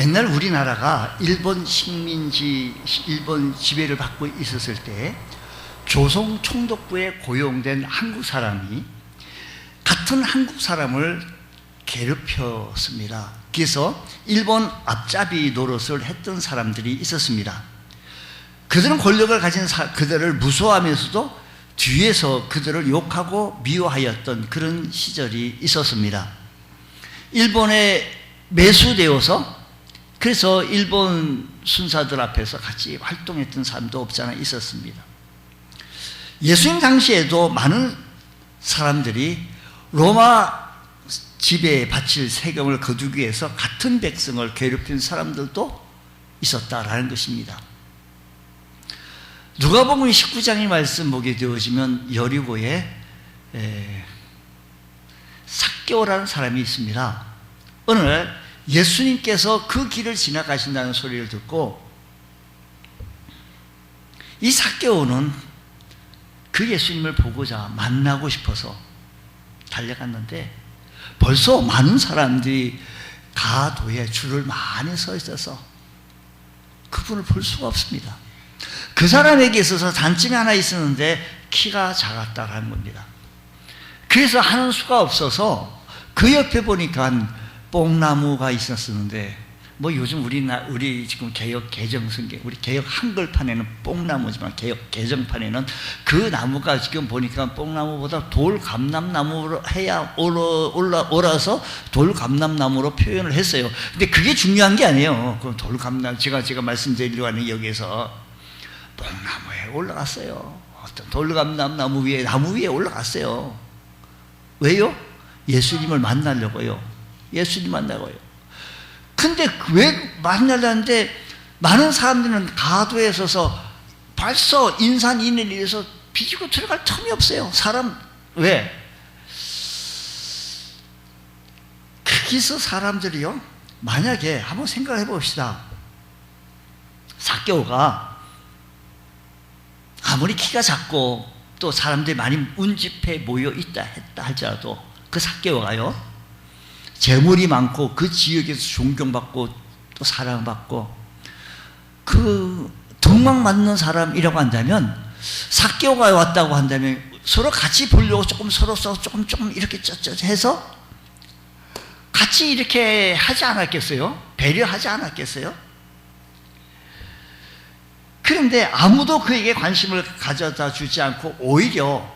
옛날 우리나라가 일본 지배를 받고 있었을 때 조선 총독부에 고용된 한국 사람이 같은 한국 사람을 괴롭혔습니다. 그래서 일본 앞잡이 노릇을 했던 사람들이 있었습니다. 그들은 권력을 가진 그들을 무서워하면서도 뒤에서 그들을 욕하고 미워하였던 그런 시절이 있었습니다. 일본에 매수되어서 그래서 일본 순사들 앞에서 같이 활동했던 사람도 없지 않아 있었습니다. 예수님 당시에도 많은 사람들이 로마 지배에 바칠 세금을 거두기 위해서 같은 백성을 괴롭힌 사람들도 있었다라는 것입니다. 누가복음 19장의 말씀 보게 되어지면 여리고에 삭개오라는 사람이 있습니다. 어느 날 예수님께서 그 길을 지나가신다는 소리를 듣고 이 삭개오는 그 예수님을 보고자 만나고 싶어서 달려갔는데 벌써 많은 사람들이 가도에 줄을 많이 서 있어서 그분을 볼 수가 없습니다. 그 사람에게 있어서 단점이 하나 있었는데 키가 작았다라는 겁니다. 그래서 하는 수가 없어서 그 옆에 보니까 뽕나무가 있었는데 뭐 요즘 우리 지금 개혁 개정성경 우리 개혁 한글판에는 뽕나무지만 개혁 개정판에는 그 나무가 지금 보니까 뽕나무보다 돌감람나무로 해야 올라서 돌감람나무로 표현을 했어요. 근데 그게 중요한 게 아니에요. 그 돌감람 제가 말씀드리려고 하는 여기에서 뽕나무에 올라갔어요. 어떤 돌감람나무 위에 나무 위에 올라갔어요. 왜요? 예수님을 만나려고요. 예수님 만나고요. 근데 왜 만나려는데 많은 사람들은 가도에 서서 벌써 인산인해를 위해서 비지고 들어갈 틈이 없어요. 사람 왜? 거기서 사람들이요. 만약에 한번 생각해 봅시다. 삭개오가 아무리 키가 작고 또 사람들이 많이 운집해 모여 있다 했다 할지라도 그 삭개오가요. 재물이 많고 그 지역에서 존경받고 또 사랑받고 그 덕망 맞는 사람이라고 한다면 삭개오가 왔다고 한다면 서로 같이 보려고 서로 조금 이렇게 해서 같이 이렇게 하지 않았겠어요? 배려하지 않았겠어요? 그런데 아무도 그에게 관심을 가져다 주지 않고 오히려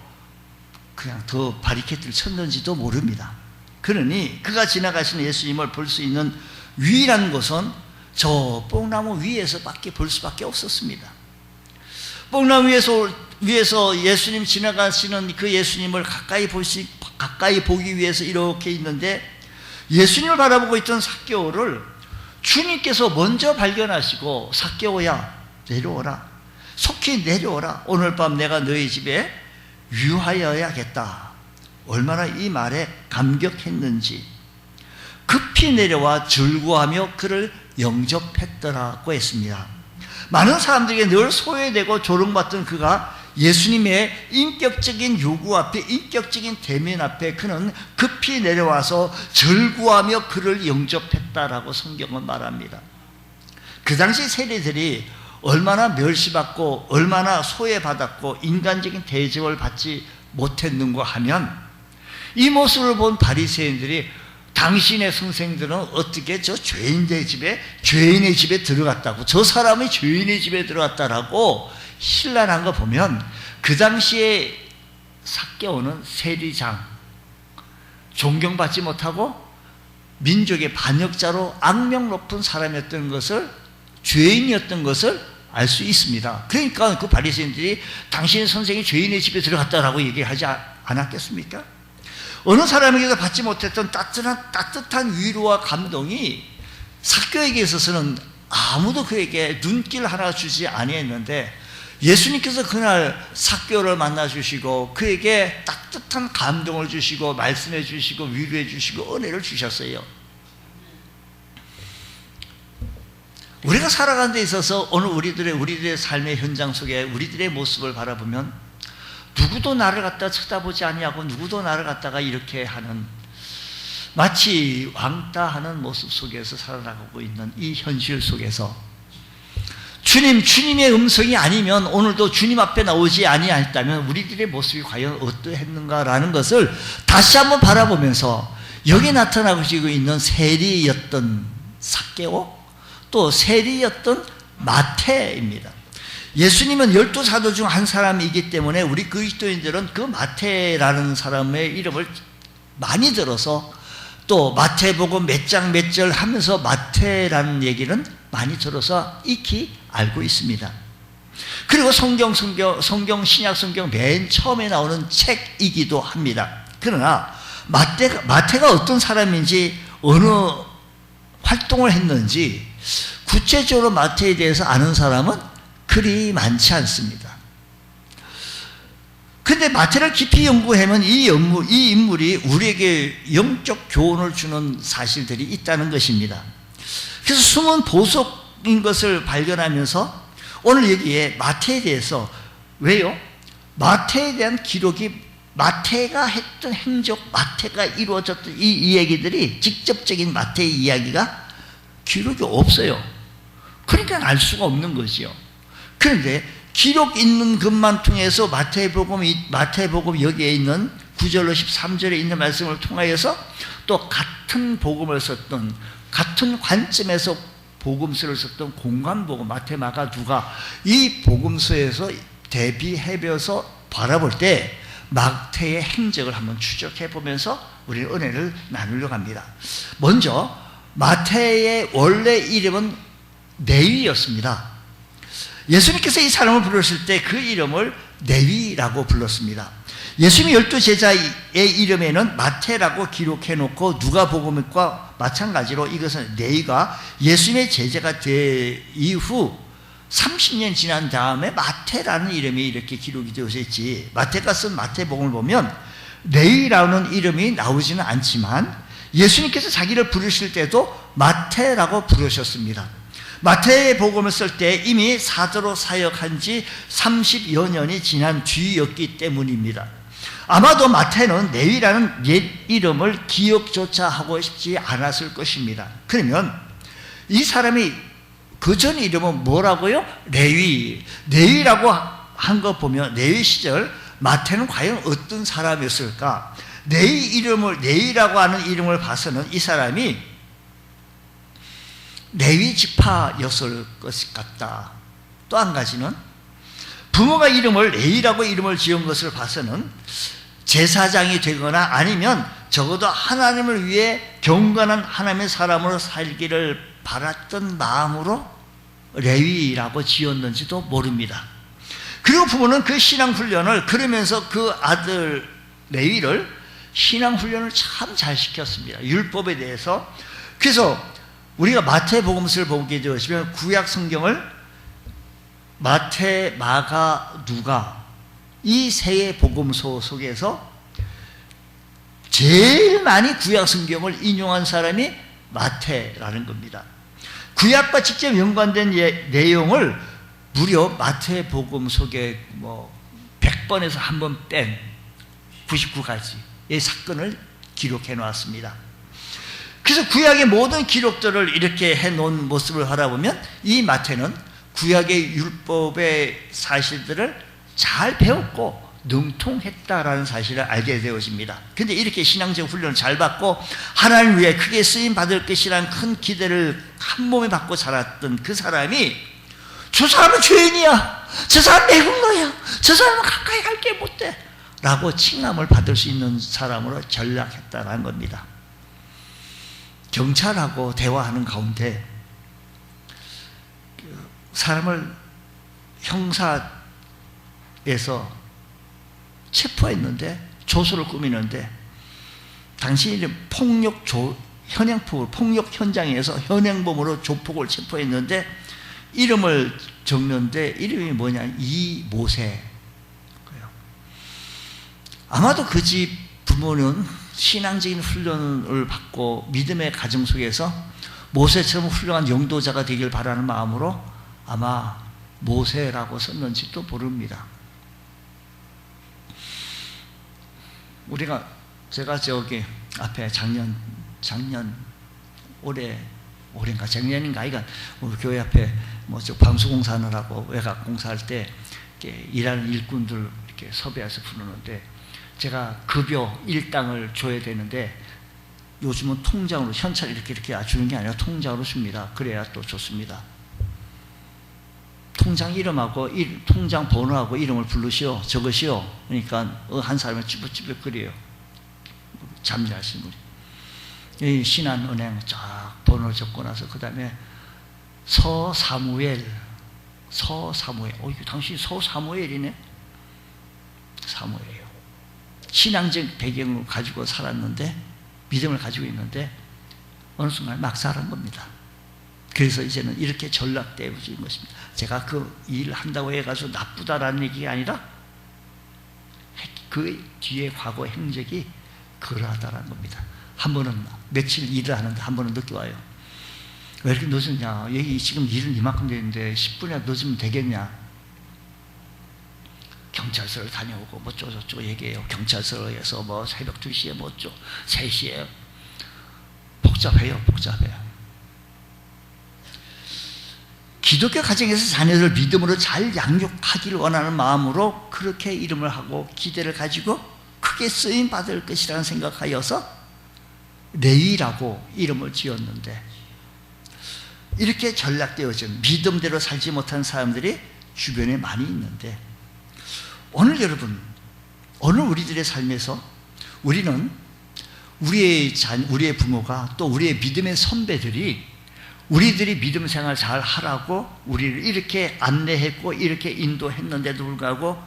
그냥 더 바리케이트를 쳤는지도 모릅니다. 그러니 그가 지나가시는 예수님을 볼 수 있는 유일한 곳은 저 뽕나무 위에서밖에 볼 수밖에 없었습니다. 뽕나무 위에서 예수님 지나가시는 그 예수님을 가까이 보기 위해서 이렇게 있는데 예수님을 바라보고 있던 삭개오를 주님께서 먼저 발견하시고 삭개오야 내려오라. 속히 내려오라. 오늘 밤 내가 너희 집에 유하여야겠다. 얼마나 이 말에 감격했는지 급히 내려와 절구하며 그를 영접했더라고 했습니다. 많은 사람들에게 늘 소외되고 조롱받던 그가 예수님의 인격적인 요구 앞에 인격적인 대면 앞에 그는 급히 내려와서 절구하며 그를 영접했다라고 성경은 말합니다. 그 당시 세리들이 얼마나 멸시받고 얼마나 소외받았고 인간적인 대접을 받지 못했는가 하면 이 모습을 본 바리새인들이 당신의 선생들은 어떻게 저 죄인의 집에 들어갔다고 저 사람이 죄인의 집에 들어갔다라고 신란한 거 보면 그 당시에 삭개오는 세리장 존경받지 못하고 민족의 반역자로 악명 높은 사람이었던 것을 죄인이었던 것을 알 수 있습니다. 그러니까 그 바리새인들이 당신의 선생이 죄인의 집에 들어갔다라고 얘기하지 않았겠습니까? 어느 사람에게도 받지 못했던 따뜻한 위로와 감동이 삭개오에게 있어서는 아무도 그에게 눈길 하나 주지 아니했는데 예수님께서 그날 삭개오를 만나 주시고 그에게 따뜻한 감동을 주시고 말씀해 주시고 위로해 주시고 은혜를 주셨어요. 우리가 살아가는 데 있어서 오늘 우리들의 삶의 현장 속에 우리들의 모습을 바라보면 누구도 나를 갖다 쳐다보지 아니하고 누구도 나를 갖다가 이렇게 하는 마치 왕따하는 모습 속에서 살아가고 있는 이 현실 속에서 주님의 음성이 아니면 오늘도 주님 앞에 나오지 아니했다면 우리들의 모습이 과연 어떠했는가라는 것을 다시 한번 바라보면서 여기 나타나고 있는 세리였던 삭개오, 또 세리였던 마태입니다. 예수님은 12사도 중 한 사람이기 때문에 우리 그리스도인들은 그 마태라는 사람의 이름을 많이 들어서 또 마태복음 몇 장 몇 절 하면서 마태라는 얘기는 많이 들어서 익히 알고 있습니다. 그리고 성경, 신약 성경 맨 처음에 나오는 책이기도 합니다. 그러나 마태가 어떤 사람인지 어느 활동을 했는지 구체적으로 마태에 대해서 아는 사람은 그리 많지 않습니다. 근데 마태를 깊이 연구하면 이 인물이 우리에게 영적 교훈을 주는 사실들이 있다는 것입니다. 그래서 숨은 보석인 것을 발견하면서 오늘 여기에 마태에 대해서, 왜요? 마태에 대한 기록이, 마태가 했던 행적, 마태가 이루어졌던 이 이야기들이, 직접적인 마태의 이야기가 기록이 없어요. 그러니까 알 수가 없는 거지요. 그런데 기록 있는 것만 통해서 마태복음 여기에 있는 9절로 13절에 있는 말씀을 통하여서 또 같은 복음을 썼던, 같은 관점에서 복음서를 썼던 공관복음, 마태, 마가, 누가, 이 복음서에서 대비해서 바라볼 때 마태의 행적을 한번 추적해 보면서 우리는 은혜를 나누려고 합니다. 먼저 마태의 원래 이름은 네위였습니다. 예수님께서 이 사람을 부르실 때 그 이름을 네위라고 불렀습니다. 예수님이 12제자의 이름에는 마태라고 기록해 놓고 누가복음과 마찬가지로 이것은 네위가 예수님의 제자가 된 이후 30년 지난 다음에 마태라는 이름이 이렇게 기록이 되어져 있지, 마태가 쓴 마태복음을 보면 네위라는 이름이 나오지는 않지만 예수님께서 자기를 부르실 때도 마태라고 부르셨습니다. 마태의 복음을 쓸 때 이미 사도로 사역한 지 30여 년이 지난 뒤였기 때문입니다. 아마도 마태는 네위라는 옛 이름을 기억조차 하고 싶지 않았을 것입니다. 그러면 이 사람이 그 전 이름은 뭐라고요? 네위라고 한 거 보면 네위 시절 마태는 과연 어떤 사람이었을까? 네위라고 하는 이름을 봐서는 이 사람이 레위 지파였을 것 같다. 또 한 가지는 부모가 레위라고 이름을 지은 것을 봐서는 제사장이 되거나 아니면 적어도 하나님을 위해 경건한 하나님의 사람으로 살기를 바랐던 마음으로 레위라고 지었는지도 모릅니다. 그리고 부모는 그 신앙훈련을, 그러면서 그 아들 레위를 신앙훈련을 참 잘 시켰습니다. 율법에 대해서. 그래서 우리가 마태복음서를 보게 되시면 구약 성경을 마태, 마가, 누가, 이 세 복음서 속에서 제일 많이 구약 성경을 인용한 사람이 마태라는 겁니다. 구약과 직접 연관된 내용을 무려 마태복음 속에 100번에서 한 번 뺀 99가지의 사건을 기록해 놓았습니다. 그래서 구약의 모든 기록들을 이렇게 해놓은 모습을 바라보면 이 마태는 구약의 율법의 사실들을 잘 배웠고 능통했다라는 사실을 알게 되어집니다. 그런데 이렇게 신앙적 훈련을 잘 받고 하나님 위해 크게 쓰임 받을 것이라는 큰 기대를 한 몸에 받고 자랐던 그 사람이, 저 사람은 죄인이야, 저 사람 매국노야, 저 사람은 가까이 갈 게 못돼 라고 칭함을 받을 수 있는 사람으로 전락했다는 겁니다. 경찰하고 대화하는 가운데 사람을 형사에서 체포했는데, 조서를 꾸미는데 당신이 폭력 현장에서 현행범으로 조폭을 체포했는데 이름을 적는데 이름이 뭐냐, 이모세. 아마도 그 집 부모는 신앙적인 훈련을 받고 믿음의 가정 속에서 모세처럼 훌륭한 영도자가 되길 바라는 마음으로 아마 모세라고 썼는지도 모릅니다. 제가 저기 앞에 작년 올해인가 작년인가 이건 우리 교회 앞에 저 방수공사 하느라고 외곽 공사할 때 이렇게 일하는 일꾼들 이렇게 섭외해서 부르는데 제가 급여 일당을 줘야 되는데 요즘은 통장으로 현찰 이렇게 주는 게 아니라 통장으로 줍니다. 그래야 또 좋습니다. 통장 이름하고 통장 번호하고 이름을 부르시오, 적으시오. 그러니까 한 사람이 찌부찌부거려요. 잠자하신 분이. 이 신한은행 쫙 번호를 적고 나서 그 다음에 서사무엘. 이거 당신이 서사무엘이네? 사무엘이에요. 신앙적 배경을 가지고 살았는데, 믿음을 가지고 있는데 어느 순간 막살한 겁니다. 그래서 이제는 이렇게 전락되어진 것입니다. 제가 그 일을 한다고 해가지고 나쁘다라는 얘기가 아니라 그 뒤에 과거 행적이 그러하다라는 겁니다. 한 번은 며칠 일을 하는데 한 번은 늦게 와요. 왜 이렇게 늦었냐? 여기 지금 일은 이만큼 되는데 10분이나 늦으면 되겠냐? 경찰서를 다녀오고 뭐 저쩌고 얘기해요. 경찰서에서 뭐 새벽 2시에 뭐 3시에 복잡해요. 기독교 가정에서 자녀들 믿음으로 잘 양육하기를 원하는 마음으로 그렇게 이름을 하고 기대를 가지고 크게 쓰임 받을 것이라는 생각하여서 레위라고 이름을 지었는데 이렇게 전락되어진 믿음대로 살지 못한 사람들이 주변에 많이 있는데 오늘 여러분, 오늘 우리들의 삶에서 우리는 우리의 부모가 또 우리의 믿음의 선배들이 우리들이 믿음 생활 잘 하라고 우리를 이렇게 안내했고 이렇게 인도했는데도 불구하고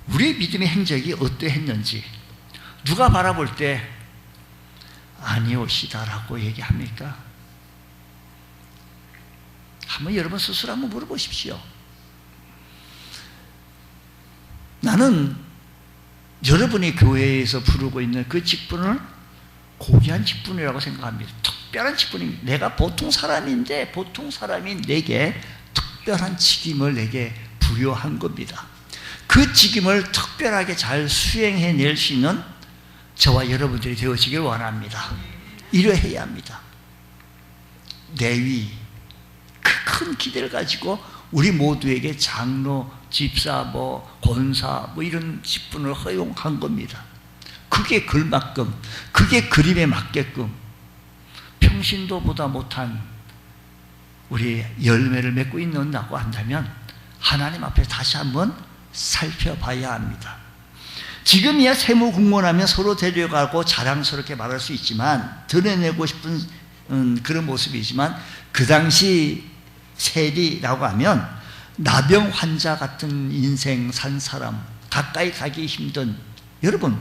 우리의 믿음의 행적이 어떠했는지 누가 바라볼 때 아니오시다라고 얘기합니까? 한번 여러분 스스로 한번 물어보십시오. 나는 여러분이 교회에서 부르고 있는 그 직분을 고귀한 직분이라고 생각합니다. 특별한 직분입니다. 내가 보통 사람인데 보통 사람이 내게 특별한 직임을 내게 부여한 겁니다. 그 직임을 특별하게 잘 수행해낼 수 있는 저와 여러분들이 되어지길 원합니다. 이러해야 합니다. 내위 그 큰 기대를 가지고 우리 모두에게 장로, 집사, 권사 이런 직분을 허용한 겁니다. 그게 걸맞끔, 그게 그림에 맞게끔 평신도보다 못한 우리 열매를 맺고 있는다고 한다면 하나님 앞에 다시 한번 살펴봐야 합니다. 지금이야 세무공무원하면 서로 데려가고 자랑스럽게 말할 수 있지만 드러내고 싶은 그런 모습이지만 그 당시 세리라고 하면 나병 환자 같은 인생 산 사람, 가까이 가기 힘든 여러분,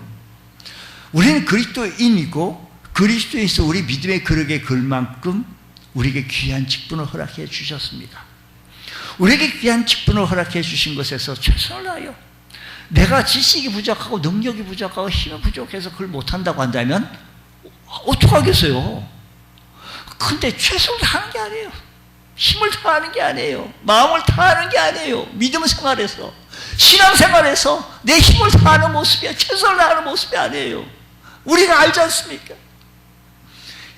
우리는 그리스도인이고 그리스도에서 우리 믿음의 그릇에 걸만큼 우리에게 귀한 직분을 허락해 주셨습니다. 우리에게 귀한 직분을 허락해 주신 것에서 최선을 다해요. 내가 지식이 부족하고 능력이 부족하고 힘이 부족해서 그걸 못한다고 한다면 어떡하겠어요? 근데 최선을 다하는 게 아니에요. 힘을 다하는 게 아니에요. 마음을 다하는 게 아니에요. 믿음 생활에서, 신앙 생활에서 내 힘을 다하는 모습이야. 최선을 다하는 모습이 아니에요. 우리가 알지 않습니까?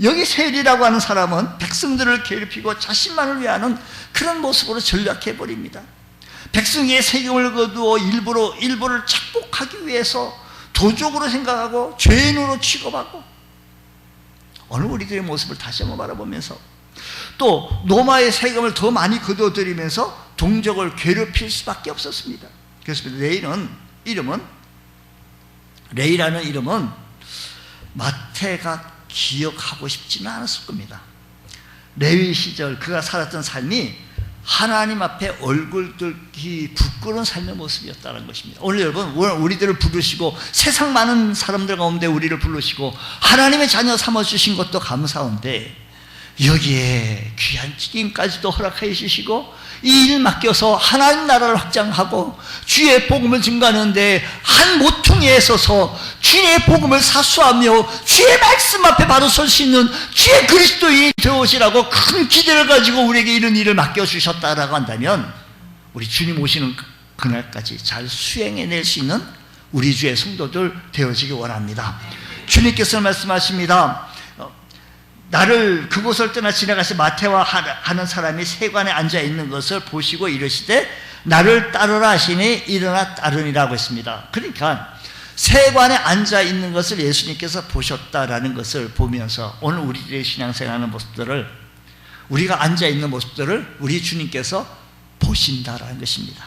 여기 세리라고 하는 사람은 백성들을 괴롭히고 자신만을 위하는 그런 모습으로 전락해버립니다. 백성의 세금을 거두어 일부를 착복하기 위해서 도적으로 생각하고 죄인으로 취급하고 오늘 우리들의 모습을 다시 한번 바라보면서 또 로마의 세금을 더 많이 거둬들이면서 동족을 괴롭힐 수밖에 없었습니다. 그래서 레이라는 이름은 마태가 기억하고 싶지는 않았을 겁니다. 레위 시절 그가 살았던 삶이 하나님 앞에 얼굴 들기 부끄러운 삶의 모습이었다는 것입니다. 오늘 여러분, 우리들을 부르시고 세상 많은 사람들 가운데 우리를 부르시고 하나님의 자녀 삼아주신 것도 감사한데 여기에 귀한 책임까지도 허락해 주시고 이 일 맡겨서 하나님 나라를 확장하고 주의 복음을 증거하는데 한 모퉁이에 서서 주의 복음을 사수하며 주의 말씀 앞에 바로 설 수 있는 주의 그리스도인이 되어오시라고 큰 기대를 가지고 우리에게 이런 일을 맡겨주셨다라고 한다면 우리 주님 오시는 그날까지 잘 수행해낼 수 있는 우리 주의 성도들 되어지기 원합니다. 주님께서 말씀하십니다. 나를 그곳을 떠나 지나가시 마태와 하는 사람이 세관에 앉아 있는 것을 보시고 이르시되 나를 따르라 하시니 일어나 따르니라고 했습니다. 그러니까 세관에 앉아 있는 것을 예수님께서 보셨다라는 것을 보면서 오늘 우리들의 신앙생활하는 모습들을, 우리가 앉아 있는 모습들을 우리 주님께서 보신다라는 것입니다.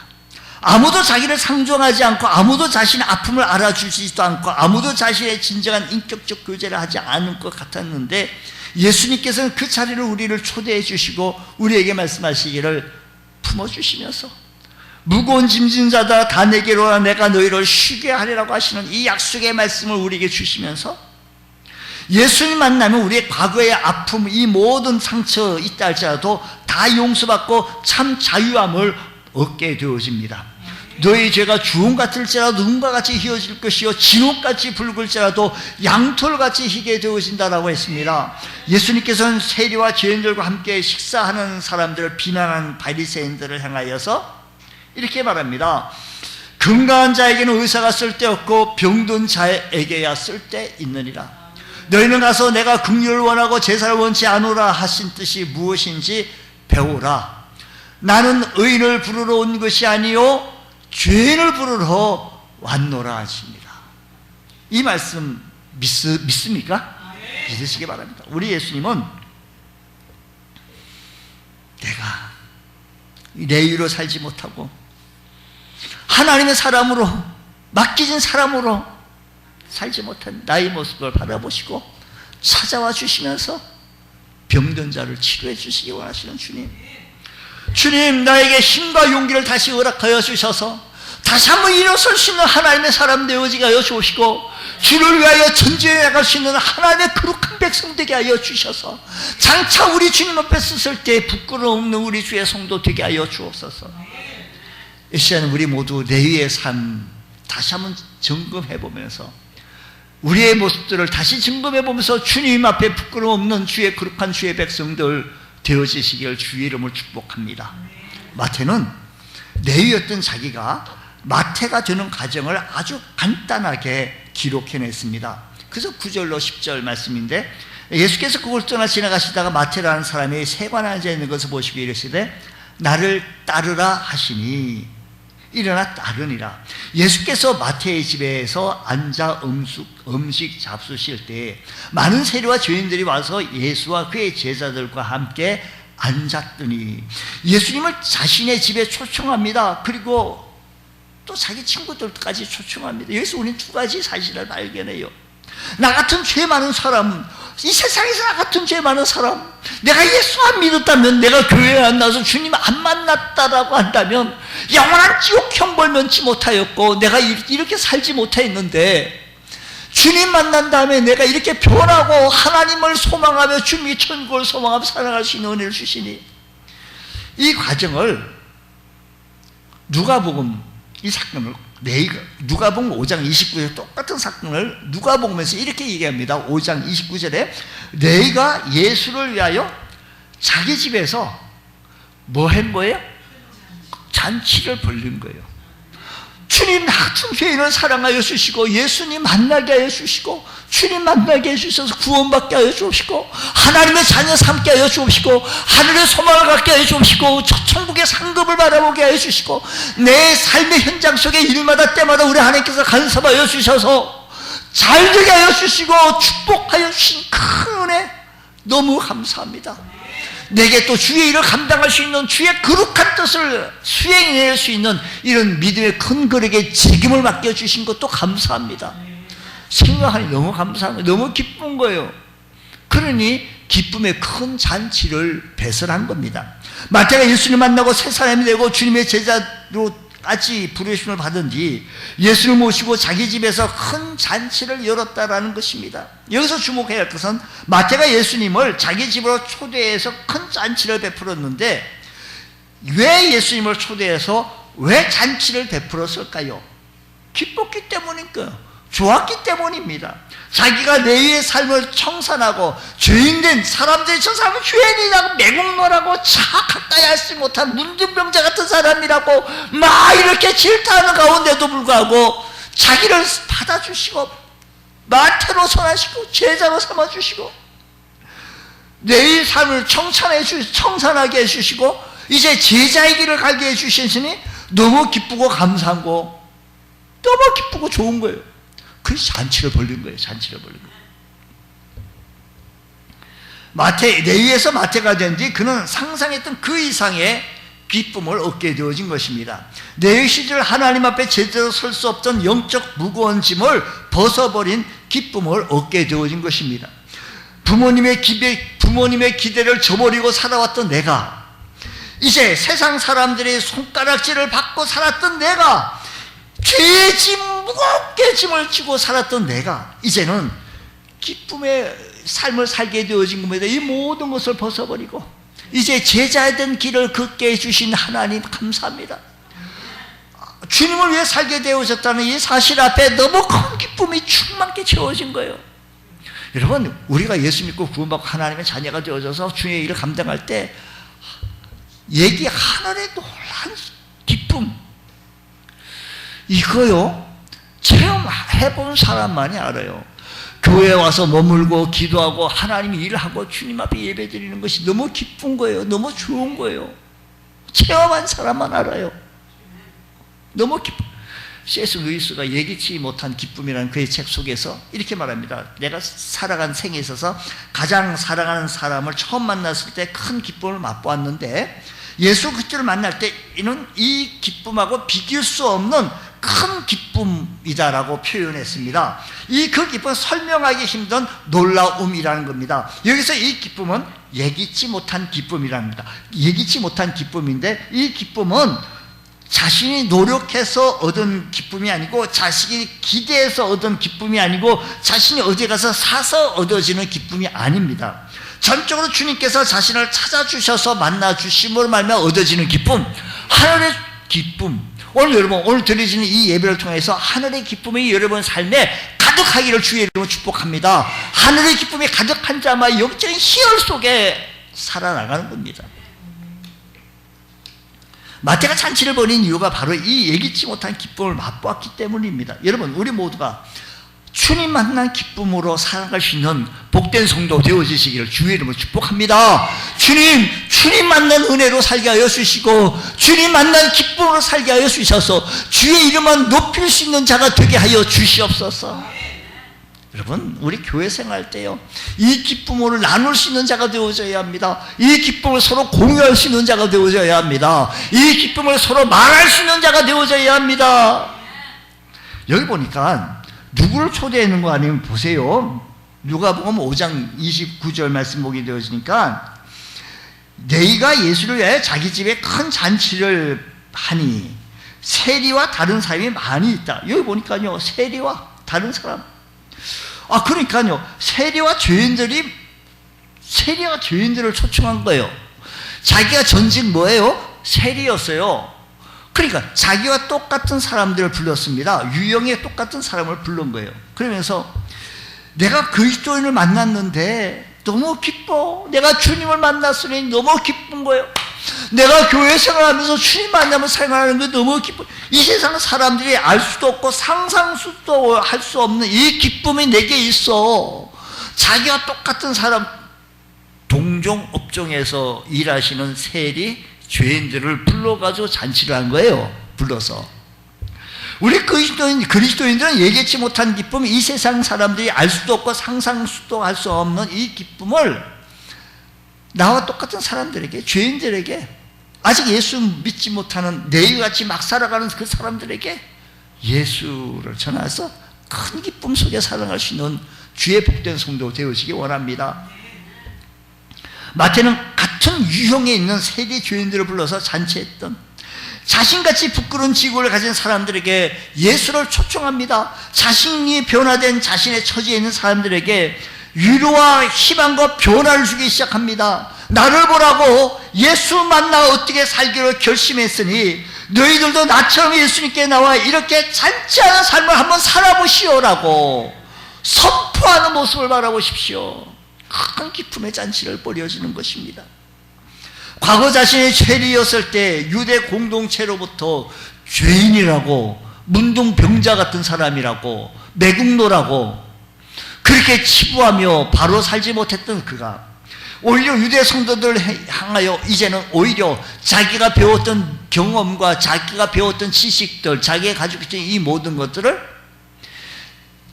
아무도 자기를 상종하지 않고, 아무도 자신의 아픔을 알아주지도 않고, 아무도 자신의 진정한 인격적 교제를 하지 않을 것 같았는데 예수님께서는 그 자리를 우리를 초대해 주시고 우리에게 말씀하시기를 품어주시면서 무거운 짐진 자다 다 내게로 오라 내가 너희를 쉬게 하리라고 하시는 이 약속의 말씀을 우리에게 주시면서 예수님 만나면 우리의 과거의 아픔, 이 모든 상처 있다 할지라도 다 용서받고 참 자유함을 얻게 되어집니다. 너희 죄가 주홍 같을지라도 눈과 같이 희어질 것이요 진홍같이 붉을지라도 양털같이 희게 되어진다라고 했습니다. 예수님께서는 세리와 죄인들과 함께 식사하는 사람들을 비난하는 바리새인들을 향하여서 이렇게 말합니다. 건강한 자에게는 의사가 쓸데없고 병든 자에게야 쓸데있느니라. 너희는 가서 내가 긍휼을 원하고 제사를 원치 않으라 하신 뜻이 무엇인지 배우라. 나는 의인을 부르러 온 것이 아니요 죄인을 부르러 왔노라 하십니다. 이 말씀 믿습니까? 믿으시기 바랍니다. 우리 예수님은 내가 레위로 살지 못하고 하나님의 사람으로, 맡기진 사람으로 살지 못한 나의 모습을 바라보시고 찾아와 주시면서 병든 자를 치료해 주시기 원하시는 주님, 주님 나에게 힘과 용기를 다시 허락하여 주셔서 다시 한번 일어설 수 있는 하나님의 사람 되어지게 하여 주시고 주를 위하여 전쟁에 나갈 수 있는 하나님의 거룩한 백성 되게 하여 주셔서 장차 우리 주님 앞에 섰을 때 부끄러움 없는 우리 주의 성도 되게 하여 주옵소서. 이 시간에 우리 모두 레위의 삶 다시 한번 점검해보면서 우리의 모습들을 다시 점검해보면서 주님 앞에 부끄러움 없는 주의 거룩한 주의 백성들 되어지시길 주의 이름을 축복합니다. 마태는 레위였던 자기가 마태가 되는 과정을 아주 간단하게 기록해냈습니다. 그래서 9절로 10절 말씀인데 예수께서 그걸 떠나 지나가시다가 마태라는 사람이 세관에 앉아있는 것을 보시고 이르시되 나를 따르라 하시니 일어나 따르니라. 예수께서 마태의 집에서 앉아 음식 잡수실 때 많은 세리와 죄인들이 와서 예수와 그의 제자들과 함께 앉았더니 예수님을 자신의 집에 초청합니다. 그리고 또 자기 친구들까지 초청합니다. 여기서 우리는 두 가지 사실을 발견해요. 나 같은 죄 많은 사람, 이 세상에서 나 같은 죄 많은 사람, 내가 예수 안 믿었다면, 내가 교회에 안 나와서 주님 안 만났다라고 한다면 영원한 지옥형 벌면치 못하였고 내가 이렇게 살지 못했는데 주님 만난 다음에 내가 이렇게 변하고 하나님을 소망하며 주님의 천국을 소망하며 살아갈 수 있는 은혜를 주시니 이 과정을 누가복음 이 사건을 누가복음 5장 29절 똑같은 사건을 누가복음에서 이렇게 얘기합니다. 5장 29절에 네가 예수를 위하여 자기 집에서 뭐 한 거예요? 잔치를 벌린 거예요. 주님 나 같은 죄인을 사랑하여 주시고 예수님 만나게 하여 주시고 주님 만나게 해주셔서 구원받게 하여 주시고 하나님의 자녀 삼게 하여 주시고 하늘의 소망을 갖게 하여 주시고 천국의 상급을 바라보게 하여 주시고 내 삶의 현장 속에 일마다 때마다 우리 하나님께서 간섭하여 주셔서 잘되게 하여 주시고 축복하여 주신 큰 은혜 너무 감사합니다. 내게 또 주의 일을 감당할 수 있는 주의 거룩한 뜻을 수행해낼 수 있는 이런 믿음의 큰 거룩의 책임을 맡겨주신 것도 감사합니다. 생각하니 너무 감사한 거예요. 너무 기쁜 거예요. 그러니 기쁨의 큰 잔치를 배설한 겁니다. 마태가 예수님 만나고 새 사람이 되고 주님의 제자로까지 부르심을 받은 뒤 예수를 모시고 자기 집에서 큰 잔치를 열었다라는 것입니다. 여기서 주목해야 할 것은 마태가 예수님을 자기 집으로 초대해서 큰 잔치를 베풀었는데 왜 예수님을 초대해서 왜 잔치를 베풀었을까요? 기뻤기 때문인가요? 좋았기 때문입니다. 자기가 레위의 삶을 청산하고 죄인된 사람들이 저 사람은 죄인이라고 매국노라고 가까이 하지 못한 문둥병자 같은 사람이라고 막 이렇게 질타하는 가운데도 불구하고 자기를 받아주시고 마태로 선하시고 제자로 삼아주시고 내 삶을 청산하게 해주시고 이제 제자의 길을 가게 해주시니 너무 기쁘고 감사한 거, 너무 기쁘고 좋은 거예요. 그래서 잔치를 벌린 거예요. 잔치를 벌린 거예요. 레위에서 마태가 된 뒤 그는 상상했던 그 이상의 기쁨을 얻게 되어진 것입니다. 레위 시절 하나님 앞에 제대로 설 수 없던 영적 무거운 짐을 벗어버린 기쁨을 얻게 되어진 것입니다. 부모님의 기대를 저버리고 살아왔던 내가, 이제 세상 사람들의 손가락질을 받고 살았던 내가, 죄의 짐, 무겁게 짐을 지고 살았던 내가 이제는 기쁨의 삶을 살게 되어진 겁니다. 이 모든 것을 벗어버리고 이제 제자의 된 길을 걷게 해주신 하나님 감사합니다. 주님을 위해 살게 되어졌다는 이 사실 앞에 너무 큰 기쁨이 충만케 채워진 거예요. 여러분, 우리가 예수 믿고 구원받고 하나님의 자녀가 되어져서 주의 일을 감당할 때 얘기 하늘의 놀란 기쁨, 이거요 체험해본 사람만이 알아요. 교회에 와서 머물고 기도하고 하나님이 일하고 주님 앞에 예배드리는 것이 너무 기쁜 거예요. 너무 좋은 거예요. 체험한 사람만 알아요. 너무 기쁨. C.S. 루이스가 예기치 못한 기쁨이라는 그의 책 속에서 이렇게 말합니다. 내가 살아간 생에 있어서 가장 사랑하는 사람을 처음 만났을 때 큰 기쁨을 맛보았는데 예수 그리스도를 만날 때는 이 기쁨하고 비길 수 없는 큰 기쁨이다라고 표현했습니다. 그 기쁨은 설명하기 힘든 놀라움이라는 겁니다. 여기서 이 기쁨은 예기치 못한 기쁨이라는 겁니다. 예기치 못한 기쁨인데 이 기쁨은 자신이 노력해서 얻은 기쁨이 아니고 자신이 기대해서 얻은 기쁨이 아니고 자신이 어디 가서 사서 얻어지는 기쁨이 아닙니다. 전적으로 주님께서 자신을 찾아주셔서 만나주심으로 말미암아 얻어지는 기쁨, 하늘의 기쁨. 오늘 드려지는 이 예배를 통해서 하늘의 기쁨이 여러분 삶에 가득하기를 주의 이름으로 축복합니다. 하늘의 기쁨이 가득한 자마다 영적인 희열 속에 살아나가는 겁니다. 마태가 잔치를 벌인 이유가 바로 이 예기치 못한 기쁨을 맛보았기 때문입니다. 여러분, 우리 모두가 주님 만난 기쁨으로 살아갈 수 있는 복된 성도 되어지시기를 주의 이름으로 축복합니다. 주님 만난 은혜로 살게 하여 주시고 주님 만난 기쁨으로 살게 하여 주셔서 주의 이름만 높일 수 있는 자가 되게 하여 주시옵소서. 여러분, 우리 교회 생활 때요, 이 기쁨을 나눌 수 있는 자가 되어져야 합니다. 이 기쁨을 서로 공유할 수 있는 자가 되어져야 합니다. 이 기쁨을 서로 말할 수 있는 자가 되어져야 합니다. 여기 보니까 누구를 초대하는 거 아니면 보세요. 누가복음 5장 29절 말씀 보게 되어지니까 레위가 예수를 위하여 자기 집에 큰 잔치를 하니 세리와 다른 사람이 많이 있다. 여기 보니까요, 세리와 다른 사람. 그러니까요, 세리와 죄인들을 초청한 거예요. 자기가 전직 뭐예요? 세리였어요. 그러니까 자기와 똑같은 사람들을 불렀습니다. 유형의 똑같은 사람을 부른 거예요. 그러면서 내가 그리스도인을 만났는데 너무 기뻐. 내가 주님을 만났으니 너무 기쁜 거예요. 내가 교회 생활하면서 주님 만나면 생활하는 게 너무 기뻐. 이 세상 사람들이 알 수도 없고 상상도 할 수 없는 이 기쁨이 내게 있어. 자기와 똑같은 사람, 동종 업종에서 일하시는 세리, 죄인들을 불러가지고 잔치를 한 거예요. 불러서. 우리 그리스도인들은 예기치 못한 기쁨, 이 세상 사람들이 알 수도 없고 상상도 할 수 없는 이 기쁨을 나와 똑같은 사람들에게, 죄인들에게, 아직 예수 믿지 못하는 레위같이 막 살아가는 그 사람들에게 예수를 전해서 큰 기쁨 속에 살아갈 수 있는 주의 복된 성도 되어지기 원합니다. 마태는 같은 유형에 있는 세리 죄인들을 불러서 잔치했던 자신같이 부끄러운 지구를 가진 사람들에게 예수를 초청합니다. 자신이 변화된 자신의 처지에 있는 사람들에게 위로와 희망과 변화를 주기 시작합니다. 나를 보라고 예수 만나 어떻게 살기로 결심했으니 너희들도 나처럼 예수님께 나와 이렇게 잔치하는 삶을 한번 살아보시오라고 선포하는 모습을 바라보십시오. 큰 기쁨의 잔치를 벌여주는 것입니다. 과거 자신이 세리였을 때 유대 공동체로부터 죄인이라고, 문둥병자 같은 사람이라고, 매국노라고 그렇게 치부하며 바로 살지 못했던 그가 오히려 유대 성도들을 향하여 이제는 오히려 자기가 배웠던 경험과 자기가 배웠던 지식들, 자기가 가지고 있던 이 모든 것들을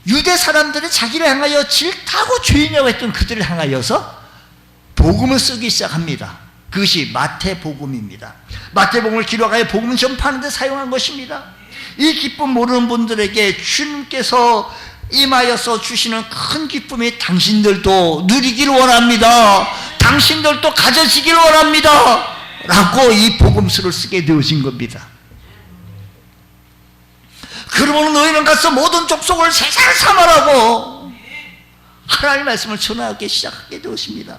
유대 사람들이 자기를 향하여 질타하고 죄인이라고 했던 그들을 향하여서 복음을 쓰기 시작합니다. 그것이 마태복음입니다. 마태복음을 기록하여 복음을 전파하는 데 사용한 것입니다. 이 기쁨 모르는 분들에게 주님께서 임하여서 주시는 큰 기쁨이 당신들도 누리길 원합니다. 당신들도 가져지길 원합니다. 라고 이 복음서를 쓰게 되어진 겁니다. 그러므로 너희는 가서 모든 족속을 세상을 삼아라고 하나님의 말씀을 전하기 시작하게 되었습니다.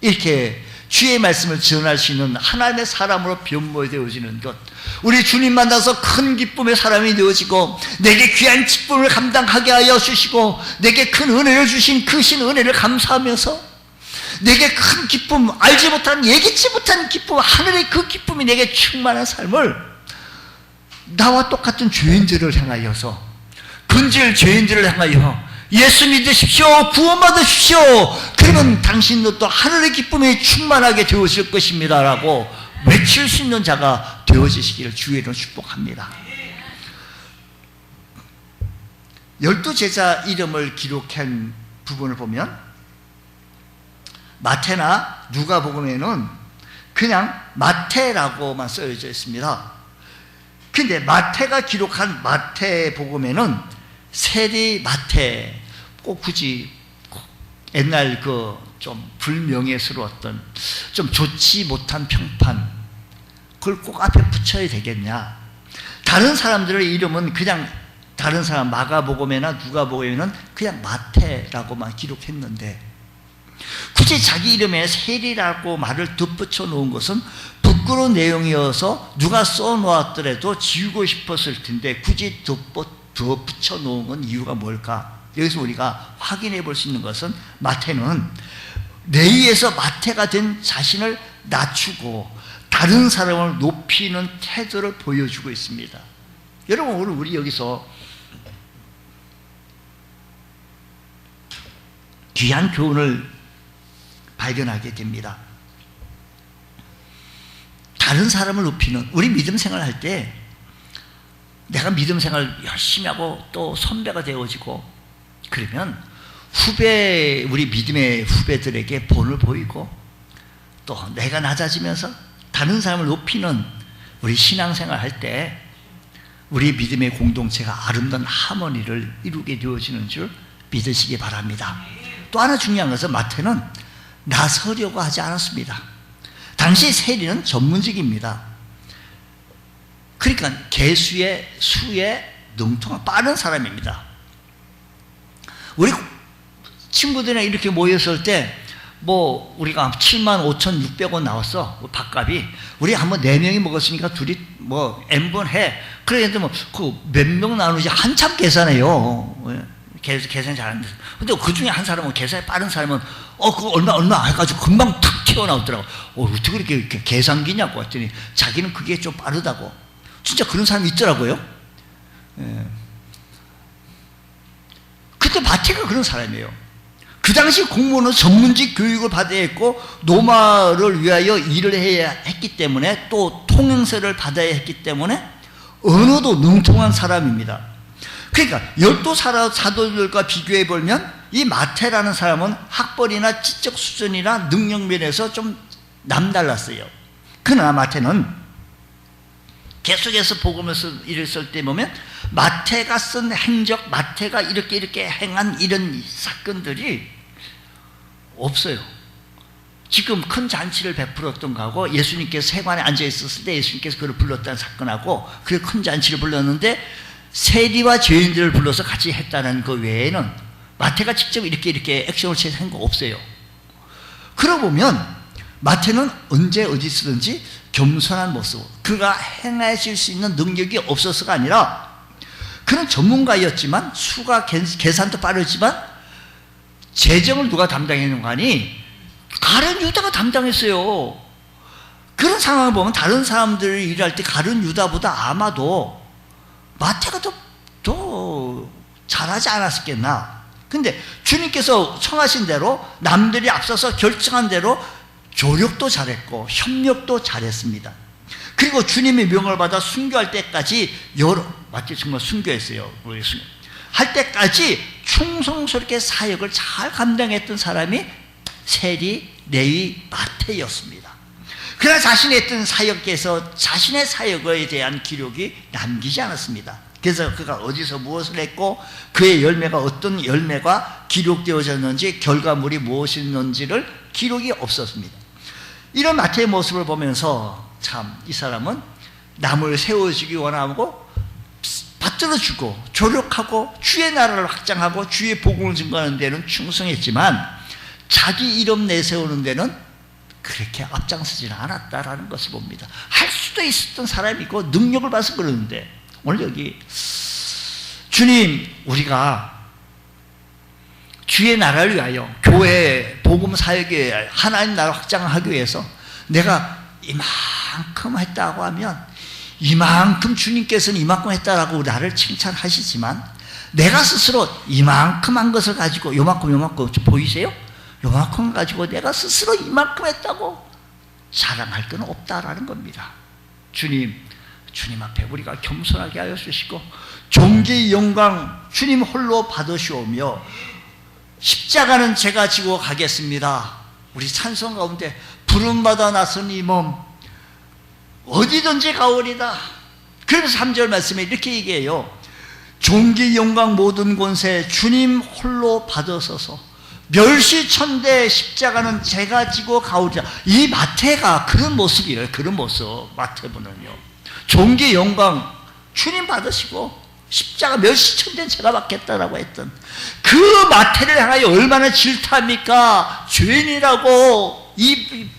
이렇게 주의 말씀을 전할 수 있는 하나님의 사람으로 변모되어지는 것, 우리 주님 만나서 큰 기쁨의 사람이 되어지고 내게 귀한 기쁨을 감당하게 하여 주시고 내게 큰 은혜를 주신 그 신 은혜를 감사하면서 내게 큰 기쁨, 알지 못한 예기치 못한 기쁨, 하늘의 그 기쁨이 내게 충만한 삶을 나와 똑같은 죄인들을 향하여서, 근질 죄인들을 향하여 예수 믿으십시오, 구원받으십시오, 그러면 당신도 또 하늘의 기쁨이 충만하게 되어질 것입니다 라고 외칠 수 있는 자가 되어지시기를 주의 이름으로 축복합니다. 12제자 이름을 기록한 부분을 보면 마태나 누가복음에는 그냥 마태라고만 쓰여져 있습니다. 근데 마태가 기록한 마태복음에는 세리 마태, 꼭 굳이 옛날 그 좀 불명예스러웠던 좀 좋지 못한 평판, 그걸 꼭 앞에 붙여야 되겠냐. 다른 사람들의 이름은 그냥 다른 사람 마가복음이나 누가복음에는 그냥 마태라고만 기록했는데 굳이 자기 이름에 세리라고 말을 덧붙여 놓은 것은 부끄러운 내용이어서 누가 써놓았더라도 지우고 싶었을 텐데 굳이 덧붙여 놓은 건 이유가 뭘까? 여기서 우리가 확인해 볼 수 있는 것은 마태는 내 의해서 마태가 된 자신을 낮추고 다른 사람을 높이는 태도를 보여주고 있습니다. 여러분, 오늘 우리 여기서 귀한 교훈을 발견하게 됩니다. 다른 사람을 높이는, 우리 믿음 생활할 때 내가 믿음 생활 열심히 하고 또 선배가 되어지고 그러면 우리 믿음의 후배들에게 본을 보이고 또 내가 낮아지면서 다른 사람을 높이는 우리 신앙생활 할 때 우리 믿음의 공동체가 아름다운 하모니를 이루게 되어지는 줄 믿으시기 바랍니다. 또 하나 중요한 것은 마태는 나서려고 하지 않았습니다. 당시 세리는 전문직입니다. 그러니까 개수에 수에 능통한 빠른 사람입니다. 우리 친구들이랑 이렇게 모였을 때 뭐 우리가 75,600원 나왔어, 밥값이. 우리 한번 4명이 먹었으니까 둘이 뭐 n분 해. 그랬는데 뭐 그 몇 명 나누지 한참 계산해요. 계산이 잘 안 돼서. 근데 그 중에 한 사람은 계산이 빠른 사람은 그거 얼마 해가지고 금방 탁 튀어나오더라고. 어떻게 이렇게 계산기냐고 했더니 자기는 그게 좀 빠르다고. 진짜 그런 사람이 있더라고요. 그때 마태가 그런 사람이에요. 그 당시 공무원은 전문직 교육을 받아야 했고 노마를 위하여 일을 해야 했기 때문에 또 통행세를 받아야 했기 때문에 언어도 능통한 사람입니다. 그러니까 12 사도들과 비교해 보면 이 마태라는 사람은 학벌이나 지적 수준이나 능력 면에서 좀 남달랐어요. 그러나 마태는 계속해서 복음을 일을 쓸 때 보면 마태가 쓴 행적, 마태가 이렇게 행한 이런 사건들이 없어요. 지금 큰 잔치를 베풀었던 거하고 예수님께서 세관에 앉아 있었을 때 예수님께서 그를 불렀다는 사건하고 그래 큰 잔치를 불렀는데 세리와 죄인들을 불러서 같이 했다는 그 외에는 마태가 직접 이렇게 액션을 취해서 한 거 없어요. 그러고 보면 마태는 언제 어디서든지 겸손한 모습, 그가 행하실 수 있는 능력이 없어서가 아니라 그는 전문가였지만 수가 계산도 빠르지만 재정을 누가 담당했는 거 아니? 가룟 유다가 담당했어요. 그런 상황을 보면 다른 사람들이 일할 때 가룟 유다보다 아마도 마태가 더 잘하지 않았겠나? 근데 주님께서 청하신 대로 남들이 앞서서 결정한 대로 조력도 잘했고 협력도 잘했습니다. 그리고 주님의 명을 받아 순교할 때까지 맞지? 정말 순교했어요. 할 때까지 충성스럽게 사역을 잘 감당했던 사람이 세리, 레위, 마태였습니다. 그러나 자신이 했던 사역에서 자신의 사역에 대한 기록이 남기지 않았습니다. 그래서 그가 어디서 무엇을 했고 그의 열매가 어떤 열매가 기록되어졌는지 결과물이 무엇이었는지를 기록이 없었습니다. 이런 마태의 모습을 보면서 참 이 사람은 남을 세워주기 원하고 받들어주고 조력하고 주의 나라를 확장하고 주의 복음을 증거하는 데는 충성했지만 자기 이름 내세우는 데는 그렇게 앞장서지는 않았다라는 것을 봅니다. 할 수도 있었던 사람이고 능력을 봐서 그러는데 오늘 여기 주님 우리가 주의 나라를 위하여 교회 복음 사역에 하나님 나라 확장하기 위해서 내가 이만큼 했다고 하면 이만큼 주님께서는 이만큼 했다라고 나를 칭찬하시지만 내가 스스로 이만큼 한 것을 가지고 요만큼 보이세요? 요만큼 가지고 내가 스스로 이만큼 했다고 자랑할 건 없다라는 겁니다. 주님 앞에 우리가 겸손하게 하여 주시고 존귀의 영광 주님 홀로 받으시오며 십자가는 제가 지고 가겠습니다. 우리 찬송 가운데 부름받아 나선 이 몸 어디든지 가오리다. 그래서 3절 말씀에 이렇게 얘기해요. 존귀 영광 모든 권세 주님 홀로 받으소서 멸시천대 십자가는 제가 지고 가오리다. 이 마태가 그런 모습이에요. 그런 모습 마태분은요. 존귀 영광 주님 받으시고 십자가 멸시천대는 제가 받겠다라고 했던 그 마태를 향하여 얼마나 질타합니까? 죄인이라고 이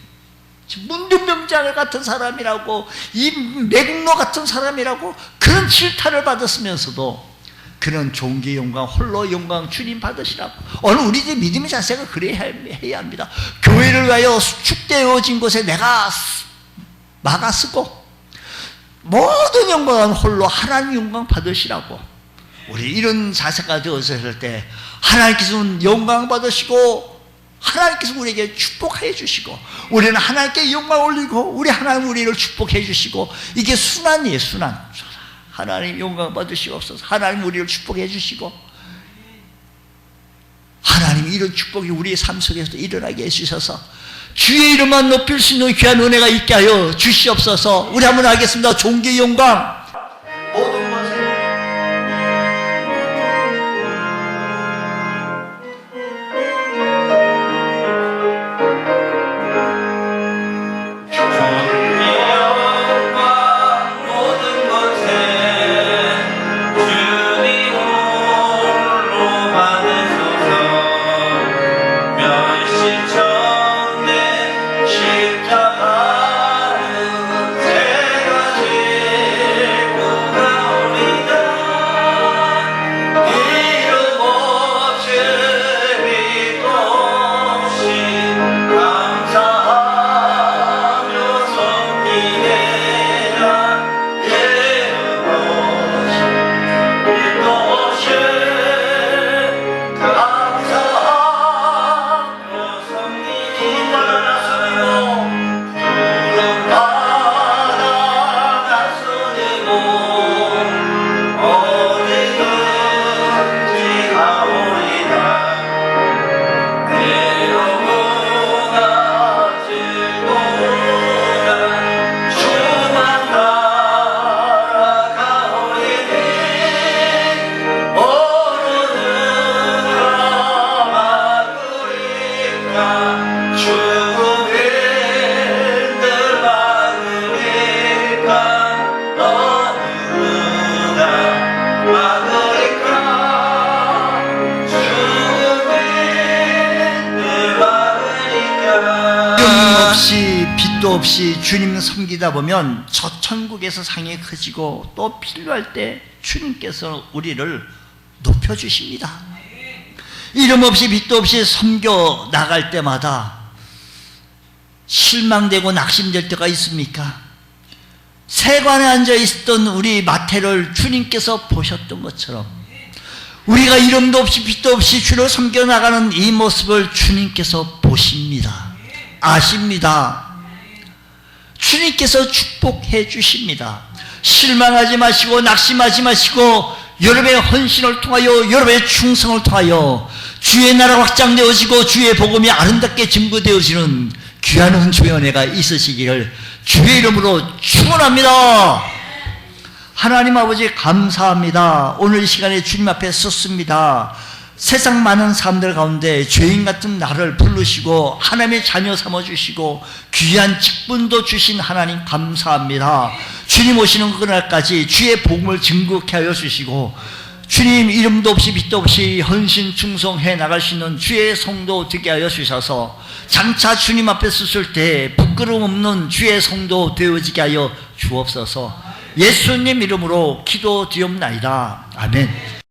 문둥병자 같은 사람이라고 이 매국노 같은 사람이라고 그런 질타를 받았으면서도 그런 존귀 영광 홀로 영광 주님 받으시라고. 오늘 우리들 믿음의 자세가 그래야 해야 합니다. 교회를 위하여 축되어진 곳에 내가 막아 쓰고 모든 영광은 홀로 하나님 영광 받으시라고. 우리 이런 자세가 되었을 때 하나님께서는 영광 받으시고 하나님께서 우리에게 축복해 주시고 우리는 하나님께 영광 올리고 우리 하나님 우리를 축복해 주시고 이게 순환이에요. 순환. 하나님 영광 받으시옵소서. 하나님 우리를 축복해 주시고 하나님 이런 축복이 우리의 삶 속에서 일어나게 해주셔서 주의 이름만 높일 수 있는 귀한 은혜가 있게 하여 주시옵소서. 우리 한번 하겠습니다. 존귀 영광 모든 것을 없이 주님 섬기다 보면 저 천국에서 상이 커지고 또 필요할 때 주님께서 우리를 높여주십니다. 이름 없이 빛도 없이 섬겨 나갈 때마다 실망되고 낙심될 때가 있습니까? 세관에 앉아 있었던 우리 마태를 주님께서 보셨던 것처럼 우리가 이름도 없이 빛도 없이 주를 섬겨나가는 이 모습을 주님께서 보십니다. 아십니다. 주님께서 축복해 주십니다. 실망하지 마시고 낙심하지 마시고 여러분의 헌신을 통하여 여러분의 충성을 통하여 주의 나라가 확장되어지고 주의 복음이 아름답게 증거되어지는 귀한 은총의 은혜가 있으시기를 주의 이름으로 축원합니다. 하나님 아버지 감사합니다. 오늘 이 시간에 주님 앞에 섰습니다. 세상 많은 사람들 가운데 죄인 같은 나를 부르시고 하나님의 자녀 삼아주시고 귀한 직분도 주신 하나님 감사합니다. 주님 오시는 그날까지 주의 복음을 증거케 하여 주시고 주님 이름도 없이 빛도 없이 헌신 충성해 나갈 수 있는 주의 성도 되게 하여 주셔서 장차 주님 앞에 섰을 때 부끄러움 없는 주의 성도 되어지게 하여 주옵소서. 예수님 이름으로 기도드리옵나이다. 아멘.